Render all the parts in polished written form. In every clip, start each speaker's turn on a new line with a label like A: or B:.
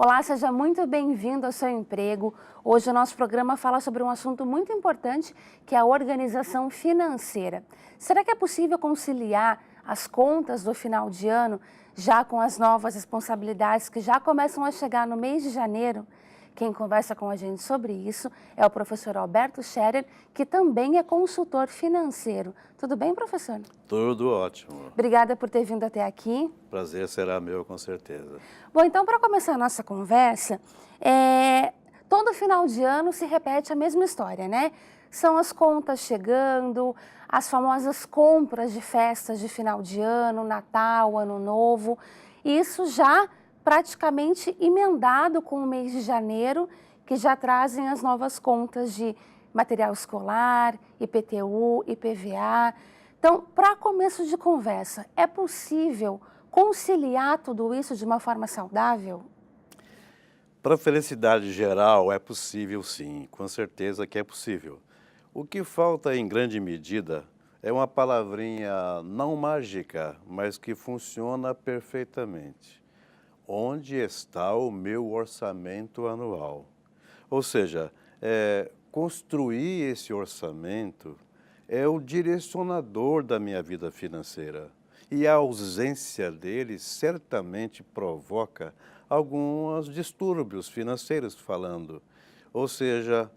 A: Olá, seja muito bem-vindo ao seu emprego. Hoje o nosso programa fala sobre um assunto muito importante, que é a organização financeira. Será que é possível conciliar as contas do final de ano já com as novas responsabilidades que já começam a chegar no mês de janeiro? Quem conversa com a gente sobre isso é o professor Alberto Scherer, que também é consultor financeiro. Tudo bem, professor?
B: Tudo ótimo.
A: Obrigada por ter vindo até aqui.
B: Prazer será meu, com certeza.
A: Bom, então, para começar a nossa conversa, todo final de ano se repete a mesma história, né? São as contas chegando, as famosas compras de festas de final de ano, Natal, Ano Novo. Isso já praticamente emendado com o mês de janeiro, que já trazem as novas contas de material escolar, IPTU, IPVA. Então, para começo de conversa, é possível conciliar tudo isso de uma forma saudável?
B: Para a felicidade geral é possível sim, com certeza que é possível. O que falta em grande medida é uma palavrinha não mágica, mas que funciona perfeitamente. Onde está o meu orçamento anual? Ou seja, construir esse orçamento é o direcionador da minha vida financeira. E a ausência dele certamente provoca alguns distúrbios financeiros falando. Ou seja,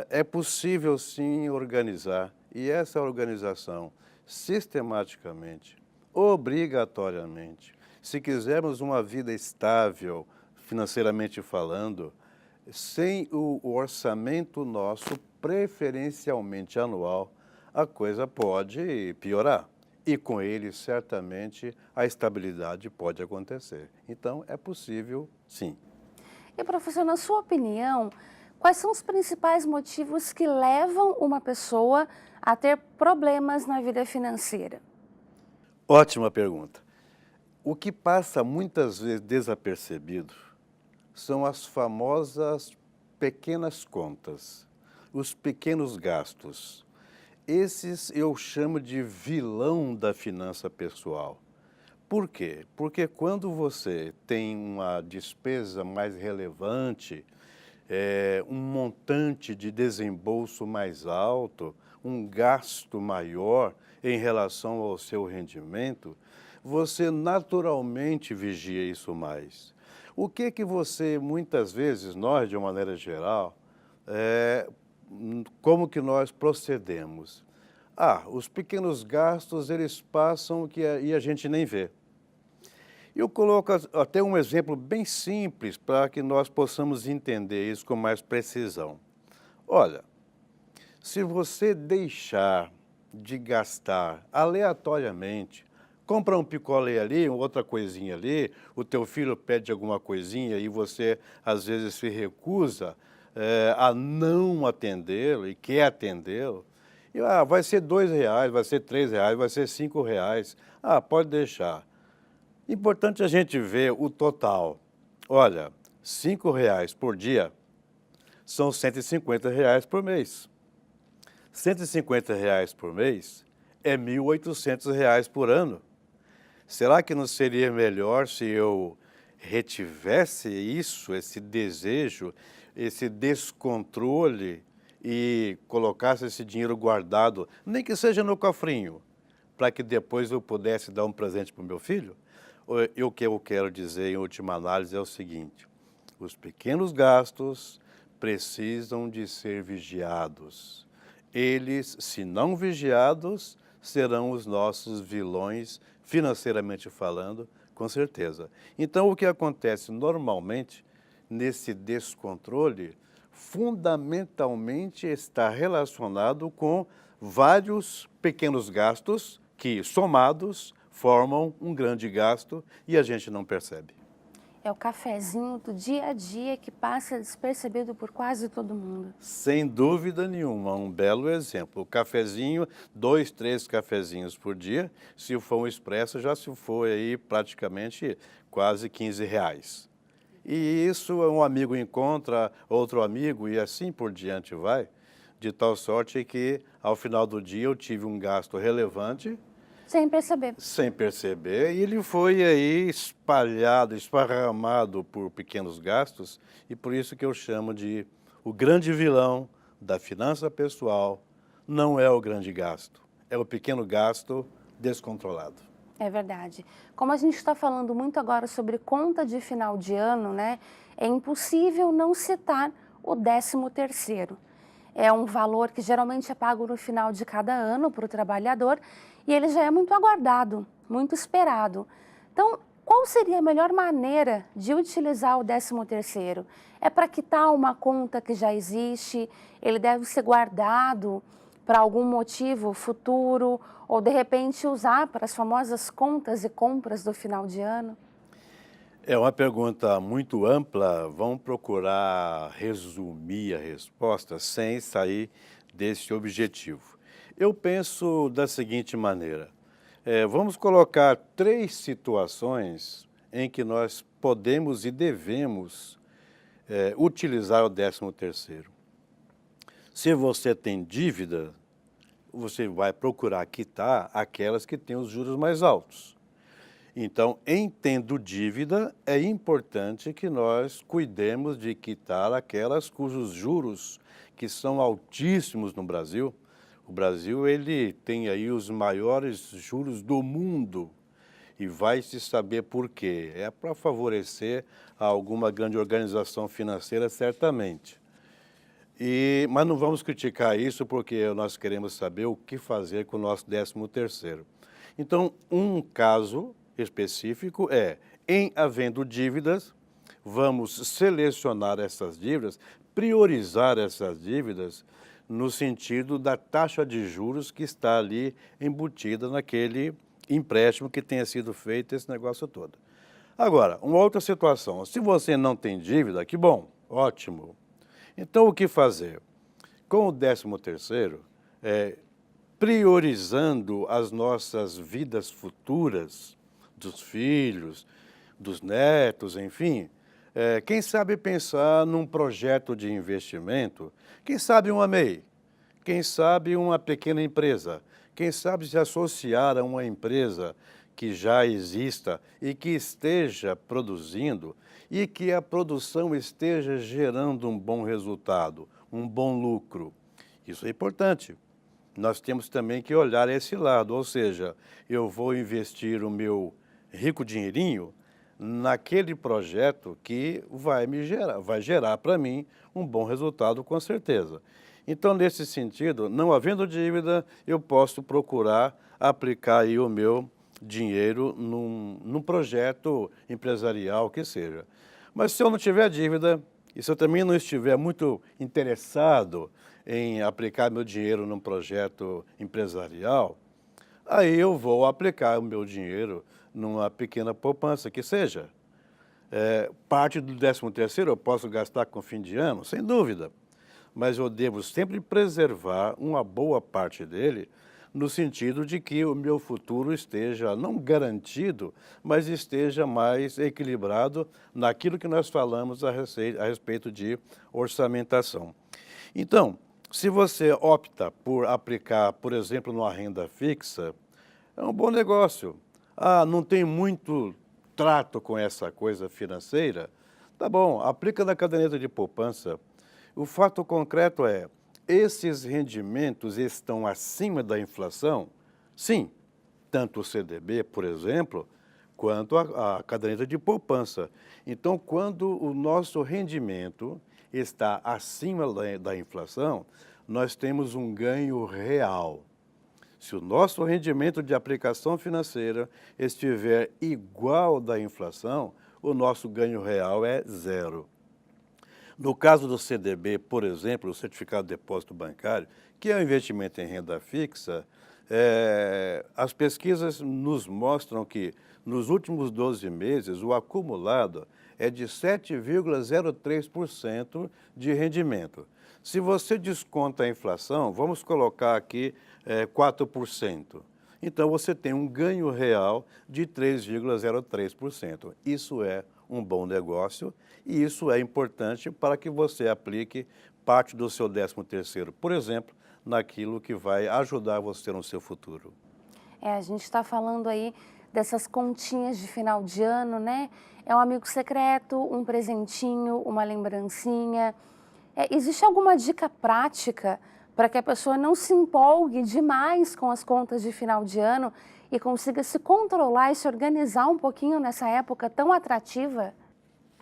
B: é possível sim organizar, e essa organização sistematicamente, obrigatoriamente, se quisermos uma vida estável, financeiramente falando, sem o orçamento nosso, preferencialmente anual, a coisa pode piorar. E com ele, certamente, a estabilidade pode acontecer. Então, é possível, sim.
A: E, professor, na sua opinião, quais são os principais motivos que levam uma pessoa a ter problemas na vida financeira?
B: Ótima pergunta. O que passa muitas vezes desapercebido são as famosas pequenas contas, os pequenos gastos. Esses eu chamo de vilão da finança pessoal. Por quê? Porque quando você tem uma despesa mais relevante, um montante de desembolso mais alto, um gasto maior em relação ao seu rendimento, você naturalmente vigia isso mais. O que você, muitas vezes, nós, de uma maneira geral, como que nós procedemos? Os pequenos gastos, eles passam e a gente nem vê. Eu coloco até um exemplo bem simples para que nós possamos entender isso com mais precisão. Olha, se você deixar de gastar aleatoriamente, compra um picolé ali, outra coisinha ali, o teu filho pede alguma coisinha e você às vezes se recusa a não atendê-lo e quer atendê-lo, e, vai ser R$ 2, vai ser R$ 3, vai ser R$ 5. Pode deixar. Importante a gente ver o total. Olha, R$ 5 por dia são R$ 150 por mês. R$ 150 por mês é R$ 1.800 por ano. Será que não seria melhor se eu retivesse isso, esse desejo, esse descontrole e colocasse esse dinheiro guardado, nem que seja no cofrinho, para que depois eu pudesse dar um presente para o meu filho? O que eu quero dizer, em última análise, é o seguinte: os pequenos gastos precisam de ser vigiados. Eles, se não vigiados, serão os nossos vilões, financeiramente falando, com certeza. Então, o que acontece normalmente nesse descontrole, fundamentalmente está relacionado com vários pequenos gastos que, somados, formam um grande gasto e a gente não percebe.
A: É o cafezinho do dia a dia que passa despercebido por quase todo mundo.
B: Sem dúvida nenhuma, um belo exemplo. O cafezinho, 2, 3 cafezinhos por dia, se for um expresso, já se for aí praticamente quase R$ 15. E isso um amigo encontra outro amigo e assim por diante vai, de tal sorte que ao final do dia eu tive um gasto relevante
A: Sem perceber.
B: Sem perceber, e ele foi aí espalhado, esparramado por pequenos gastos, e por isso que eu chamo de o grande vilão da finança pessoal não é o grande gasto, é o pequeno gasto descontrolado.
A: É verdade. Como a gente está falando muito agora sobre conta de final de ano, né? É impossível não citar o 13º. É um valor que geralmente é pago no final de cada ano para o trabalhador e ele já é muito aguardado, muito esperado. Então, qual seria a melhor maneira de utilizar o 13º? É para quitar uma conta que já existe? Ele deve ser guardado para algum motivo futuro ou de repente usar para as famosas contas e compras do final de ano?
B: É uma pergunta muito ampla, vamos procurar resumir a resposta sem sair desse objetivo. Eu penso da seguinte maneira, vamos colocar 3 situações em que nós podemos e devemos utilizar o 13º. Se você tem dívida, você vai procurar quitar aquelas que têm os juros mais altos. Então, em tendo dívida, é importante que nós cuidemos de quitar aquelas cujos juros que são altíssimos no Brasil. O Brasil, ele tem aí os maiores juros do mundo e vai se saber por quê. É para favorecer alguma grande organização financeira, certamente. Mas não vamos criticar isso porque nós queremos saber o que fazer com o nosso 13º. Então, um caso específico é, em havendo dívidas, vamos selecionar essas dívidas, priorizar essas dívidas no sentido da taxa de juros que está ali embutida naquele empréstimo que tenha sido feito, esse negócio todo. Agora, uma outra situação, se você não tem dívida, que bom, ótimo. Então, o que fazer? Com o 13º, priorizando as nossas vidas futuras, dos filhos, dos netos, enfim, quem sabe pensar num projeto de investimento, quem sabe uma MEI, quem sabe uma pequena empresa, quem sabe se associar a uma empresa que já exista e que esteja produzindo e que a produção esteja gerando um bom resultado, um bom lucro. Isso é importante. Nós temos também que olhar esse lado, ou seja, eu vou investir o meu rico dinheirinho naquele projeto que vai gerar para mim um bom resultado com certeza. Então, nesse sentido, não havendo dívida, eu posso procurar aplicar aí o meu dinheiro num projeto empresarial que seja. Mas se eu não tiver dívida, e se eu também não estiver muito interessado em aplicar meu dinheiro num projeto empresarial, aí eu vou aplicar o meu dinheiro numa pequena poupança, que seja. Parte do 13º eu posso gastar com fim de ano, sem dúvida, mas eu devo sempre preservar uma boa parte dele no sentido de que o meu futuro esteja não garantido, mas esteja mais equilibrado naquilo que nós falamos a respeito de orçamentação. Então, se você opta por aplicar, por exemplo, numa renda fixa, é um bom negócio. Ah, não tem muito trato com essa coisa financeira? Tá bom, aplica na caderneta de poupança. O fato concreto é, esses rendimentos estão acima da inflação? Sim, tanto o CDB, por exemplo, quanto a caderneta de poupança. Então, quando o nosso rendimento está acima da inflação, nós temos um ganho real. Se o nosso rendimento de aplicação financeira estiver igual da inflação, o nosso ganho real é zero. No caso do CDB, por exemplo, o Certificado de Depósito Bancário, que é um investimento em renda fixa, as pesquisas nos mostram que nos últimos 12 meses o acumulado é de 7,03% de rendimento. Se você desconta a inflação, vamos colocar aqui 4%. Então, você tem um ganho real de 3,03%. Isso é um bom negócio e isso é importante para que você aplique parte do seu 13º, por exemplo, naquilo que vai ajudar você no seu futuro.
A: A gente está falando aí dessas continhas de final de ano, né? É um amigo secreto, um presentinho, uma lembrancinha. Existe alguma dica prática para que a pessoa não se empolgue demais com as contas de final de ano e consiga se controlar e se organizar um pouquinho nessa época tão atrativa?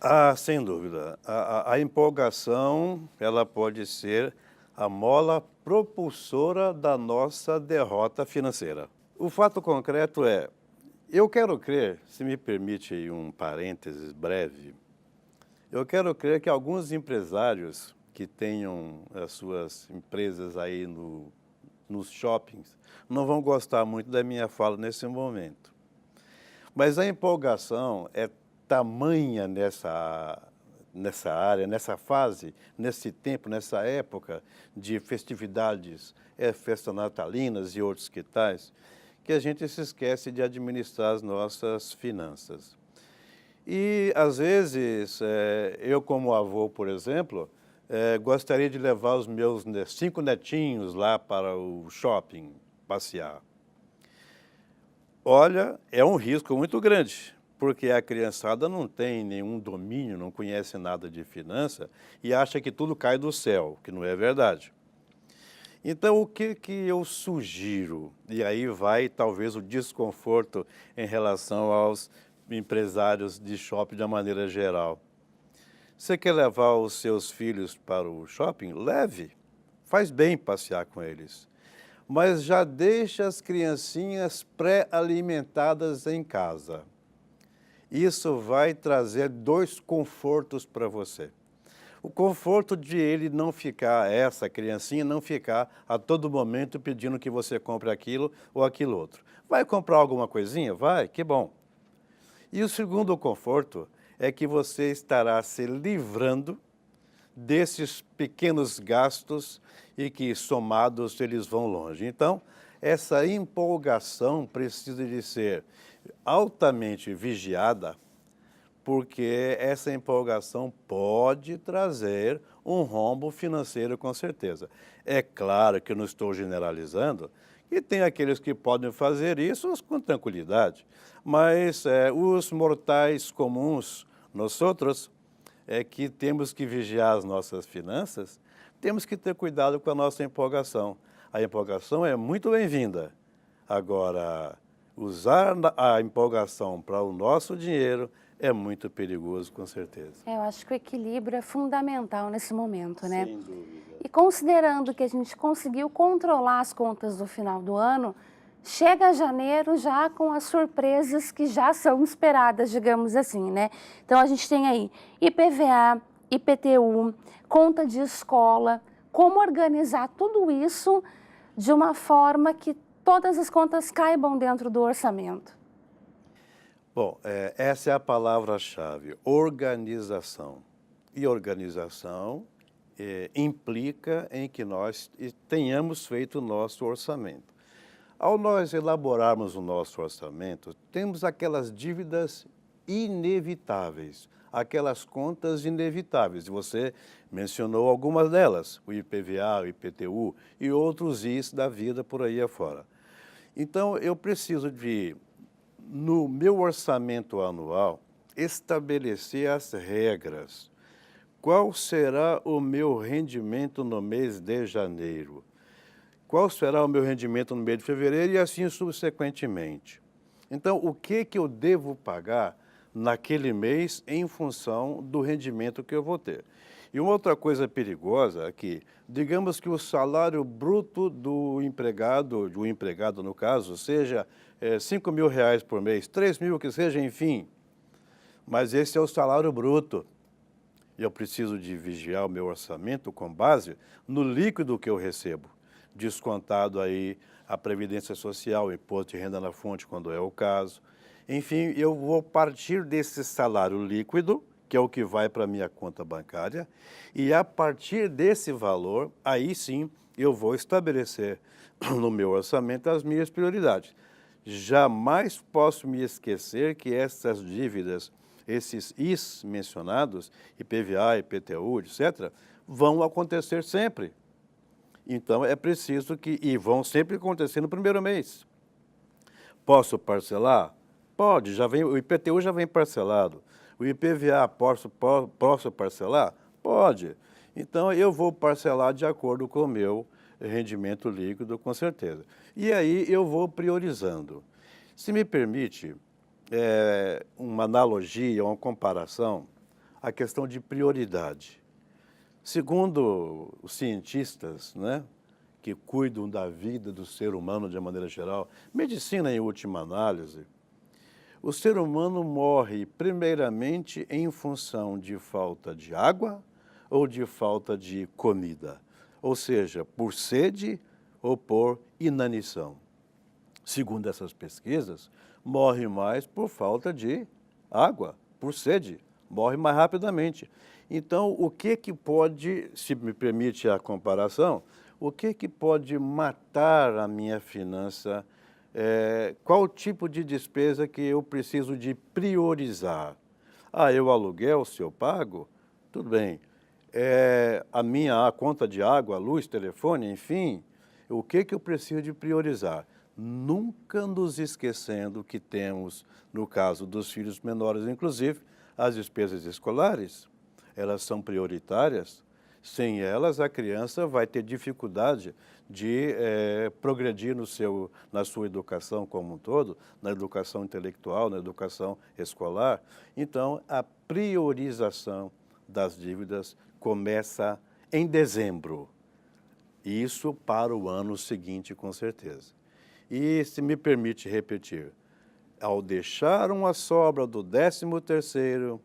B: Ah, sem dúvida. A empolgação, ela pode ser a mola propulsora da nossa derrota financeira. O fato concreto é, eu quero crer, se me permite aí um parênteses breve, eu quero crer que alguns empresários que tenham as suas empresas aí nos shoppings não vão gostar muito da minha fala nesse momento. Mas a empolgação é tamanha nessa área, nessa fase, nesse tempo, nessa época de festividades, festas natalinas e outros que tais, que a gente se esquece de administrar as nossas finanças. E, às vezes, eu como avô, por exemplo, gostaria de levar os meus 5 netinhos lá para o shopping passear. Olha, é um risco muito grande, porque a criançada não tem nenhum domínio, não conhece nada de finança e acha que tudo cai do céu, que não é verdade. Então, o que eu sugiro? E aí vai talvez o desconforto em relação aos empresários de shopping de uma maneira geral. Você quer levar os seus filhos para o shopping? Leve, faz bem passear com eles. Mas já deixa as criancinhas pré-alimentadas em casa. Isso vai trazer 2 confortos para você. O conforto de ele não ficar, essa criancinha não ficar a todo momento pedindo que você compre aquilo ou aquilo outro. Vai comprar alguma coisinha? Vai, que bom. E o segundo conforto é que você estará se livrando desses pequenos gastos e que, somados, eles vão longe. Então, essa empolgação precisa de ser altamente vigiada, porque essa empolgação pode trazer um rombo financeiro com certeza. É claro que eu não estou generalizando, e tem aqueles que podem fazer isso com tranquilidade, mas os mortais comuns, nós outros, que temos que vigiar as nossas finanças, temos que ter cuidado com a nossa empolgação. A empolgação é muito bem-vinda. Agora, usar a empolgação para o nosso dinheiro é muito perigoso, com certeza.
A: Eu acho que o equilíbrio é fundamental nesse momento, né?
B: Sem dúvida.
A: E considerando que a gente conseguiu controlar as contas do final do ano, chega janeiro já com as surpresas que já são esperadas, digamos assim, né? Então a gente tem aí IPVA, IPTU, conta de escola, como organizar tudo isso de uma forma que todas as contas caibam dentro do orçamento.
B: Bom, essa é a palavra-chave, organização. E organização implica em que nós tenhamos feito o nosso orçamento. Ao nós elaborarmos o nosso orçamento, temos aquelas dívidas inevitáveis, aquelas contas inevitáveis. Você mencionou algumas delas, o IPVA, o IPTU e outros Is da vida por aí afora. Então, eu preciso de, no meu orçamento anual, estabelecer as regras. Qual será o meu rendimento no mês de janeiro? Qual será o meu rendimento no mês de fevereiro e assim subsequentemente? Então, o que eu devo pagar naquele mês em função do rendimento que eu vou ter? E uma outra coisa perigosa é que, digamos que o salário bruto do empregado no caso, seja R$5.000 por mês, 3.000 que seja, enfim, mas esse é o salário bruto. Eu preciso de vigiar o meu orçamento com base no líquido que eu recebo, descontado aí a Previdência Social, o Imposto de Renda na Fonte, quando é o caso. Enfim, eu vou partir desse salário líquido, que é o que vai para a minha conta bancária, e a partir desse valor, aí sim, eu vou estabelecer no meu orçamento as minhas prioridades. Jamais posso me esquecer que essas dívidas, esses Is mencionados, IPVA, IPTU, etc., vão acontecer sempre. Então, é preciso que, e vão sempre acontecer no primeiro mês. Posso parcelar? Pode, já vem, o IPTU já vem parcelado. O IPVA posso parcelar? Pode. Então, eu vou parcelar de acordo com o meu rendimento líquido, com certeza. E aí eu vou priorizando. Se me permite, uma analogia, uma comparação, a questão de prioridade. Segundo os cientistas, né, que cuidam da vida do ser humano de maneira geral, medicina em última análise, o ser humano morre primeiramente em função de falta de água ou de falta de comida, ou seja, por sede ou por inanição. Segundo essas pesquisas, morre mais por falta de água, por sede, morre mais rapidamente. Então, o que pode, se me permite a comparação, o que pode matar a minha finança? Qual tipo de despesa que eu preciso de priorizar? Eu aluguel, se eu pago, tudo bem. A conta de água, luz, telefone, enfim, o que eu preciso de priorizar? Nunca nos esquecendo que temos, no caso dos filhos menores, inclusive, as despesas escolares, elas são prioritárias. Sem elas, a criança vai ter dificuldade de progredir na sua educação como um todo, na educação intelectual, na educação escolar. Então, a priorização das dívidas começa em dezembro. Isso para o ano seguinte, com certeza. E, se me permite repetir, ao deixar uma sobra do 13º,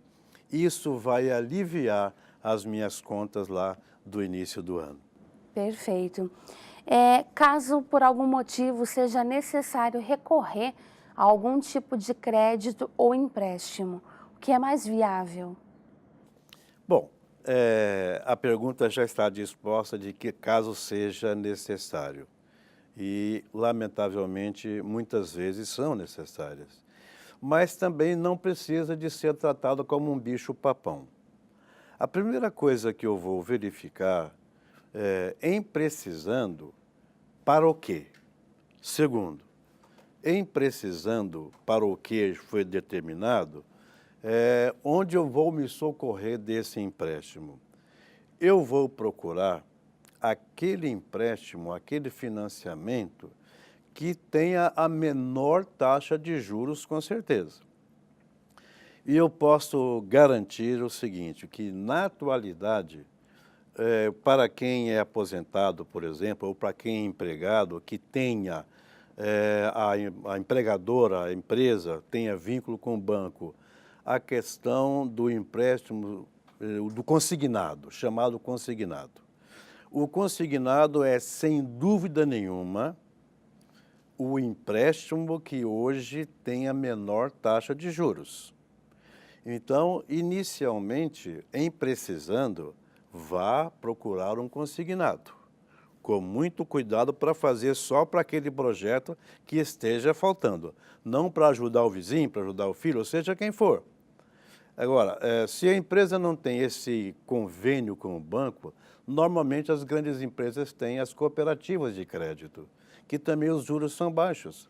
B: isso vai aliviar as minhas contas lá do início do ano.
A: Perfeito. Caso por algum motivo seja necessário recorrer a algum tipo de crédito ou empréstimo, o que é mais viável?
B: Bom, a pergunta já está disposta de que caso seja necessário. E, lamentavelmente, muitas vezes são necessárias. Mas também não precisa de ser tratado como um bicho-papão. A primeira coisa que eu vou verificar em precisando, para o quê? Segundo, em precisando para o que foi determinado, onde eu vou me socorrer desse empréstimo? Eu vou procurar aquele empréstimo, aquele financiamento que tenha a menor taxa de juros, com certeza. E eu posso garantir o seguinte, que na atualidade, para quem é aposentado, por exemplo, ou para quem é empregado, que tenha a empregadora, a empresa, tenha vínculo com o banco, a questão do empréstimo, do consignado, chamado consignado. O consignado é, sem dúvida nenhuma, o empréstimo que hoje tem a menor taxa de juros. Então, inicialmente, em precisando, vá procurar um consignado, com muito cuidado para fazer só para aquele projeto que esteja faltando, não para ajudar o vizinho, para ajudar o filho, ou seja, quem for. Agora, se a empresa não tem esse convênio com o banco, normalmente as grandes empresas têm as cooperativas de crédito, que também os juros são baixos.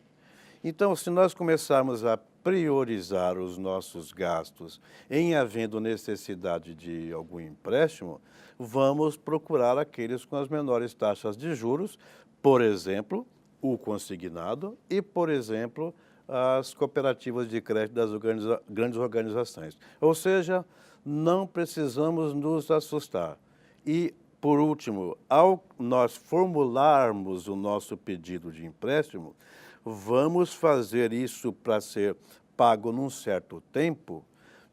B: Então, se nós começarmos a priorizar os nossos gastos em havendo necessidade de algum empréstimo, vamos procurar aqueles com as menores taxas de juros, por exemplo, o consignado e, por exemplo, as cooperativas de crédito das grandes organizações. Ou seja, não precisamos nos assustar. E, por último, ao nós formularmos o nosso pedido de empréstimo, vamos fazer isso para ser pago num certo tempo,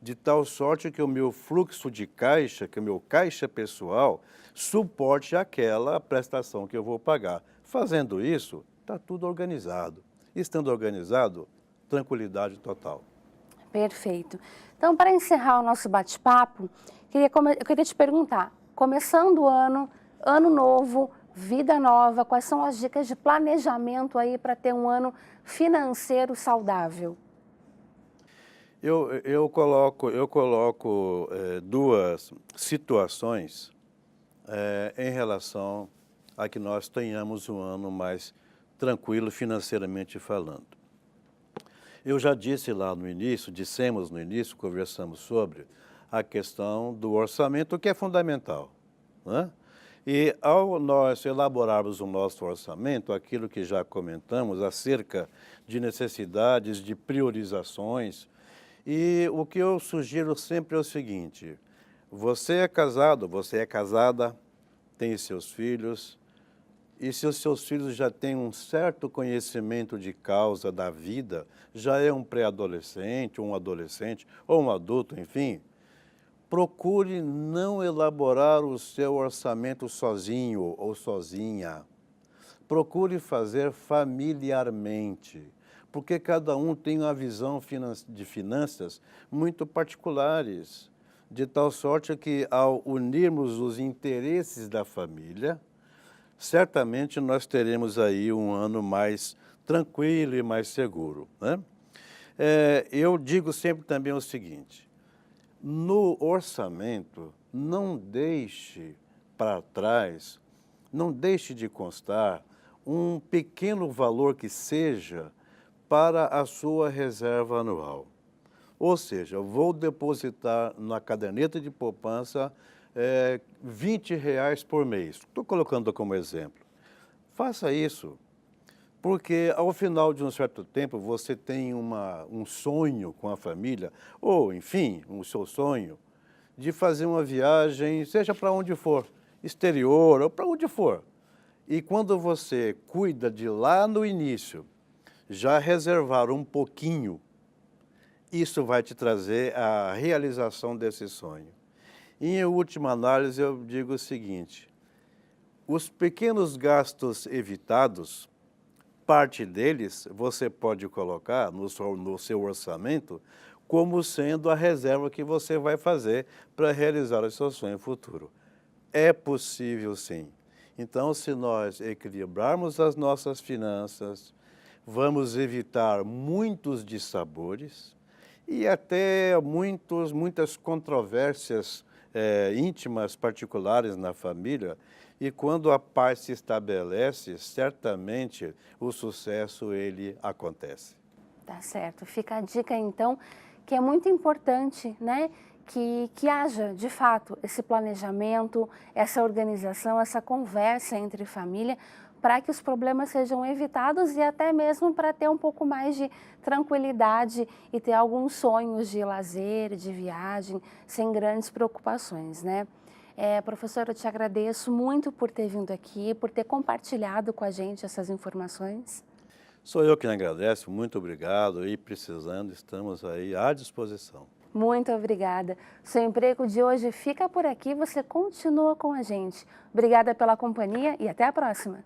B: de tal sorte que o meu fluxo de caixa, que o meu caixa pessoal, suporte aquela prestação que eu vou pagar. Fazendo isso, está tudo organizado. Estando organizado, tranquilidade total.
A: Perfeito. Então, para encerrar o nosso bate-papo, eu queria te perguntar, começando o ano, ano novo, vida nova, quais são as dicas de planejamento aí para ter um ano financeiro saudável?
B: Eu coloco duas situações em relação a que nós tenhamos um ano mais tranquilo financeiramente falando. Eu já disse lá no início, dissemos no início, conversamos sobre a questão do orçamento, que é fundamental, né? E ao nós elaborarmos o nosso orçamento, aquilo que já comentamos acerca de necessidades, de priorizações, e o que eu sugiro sempre é o seguinte: você é casado, você é casada, tem seus filhos, e se os seus filhos já têm um certo conhecimento de causa da vida, já é um pré-adolescente, um adolescente ou um adulto, enfim, procure não elaborar o seu orçamento sozinho ou sozinha. Procure fazer familiarmente, porque cada um tem uma visão de finanças muito particulares, de tal sorte que, ao unirmos os interesses da família, certamente nós teremos aí um ano mais tranquilo e mais seguro, né? Eu digo sempre também o seguinte: no orçamento, não deixe para trás, não deixe de constar um pequeno valor que seja para a sua reserva anual. Ou seja, eu vou depositar na caderneta de poupança R$ 20 por mês. Estou colocando como exemplo. Faça isso, porque ao final de um certo tempo você tem um sonho com a família, ou enfim, o seu sonho de fazer uma viagem, seja para onde for, exterior ou para onde for. E quando você cuida de lá no início, já reservar um pouquinho, isso vai te trazer a realização desse sonho. Em última análise, eu digo o seguinte: os pequenos gastos evitados, parte deles você pode colocar no seu orçamento como sendo a reserva que você vai fazer para realizar o seu sonho futuro. É possível, sim. Então, se nós equilibrarmos as nossas finanças, vamos evitar muitos dissabores e até muitas controvérsias íntimas, particulares na família. E quando a paz se estabelece, certamente o sucesso ele acontece.
A: Tá certo. Fica a dica, então, que é muito importante, né? Que haja, de fato, esse planejamento, essa organização, essa conversa entre família, para que os problemas sejam evitados e até mesmo para ter um pouco mais de tranquilidade e ter alguns sonhos de lazer, de viagem, sem grandes preocupações, né? Professora, eu te agradeço muito por ter vindo aqui, por ter compartilhado com a gente essas informações.
B: Sou eu quem agradeço, muito obrigado, e precisando, estamos aí à disposição.
A: Muito obrigada. Seu emprego de hoje fica por aqui, você continua com a gente. Obrigada pela companhia e até a próxima.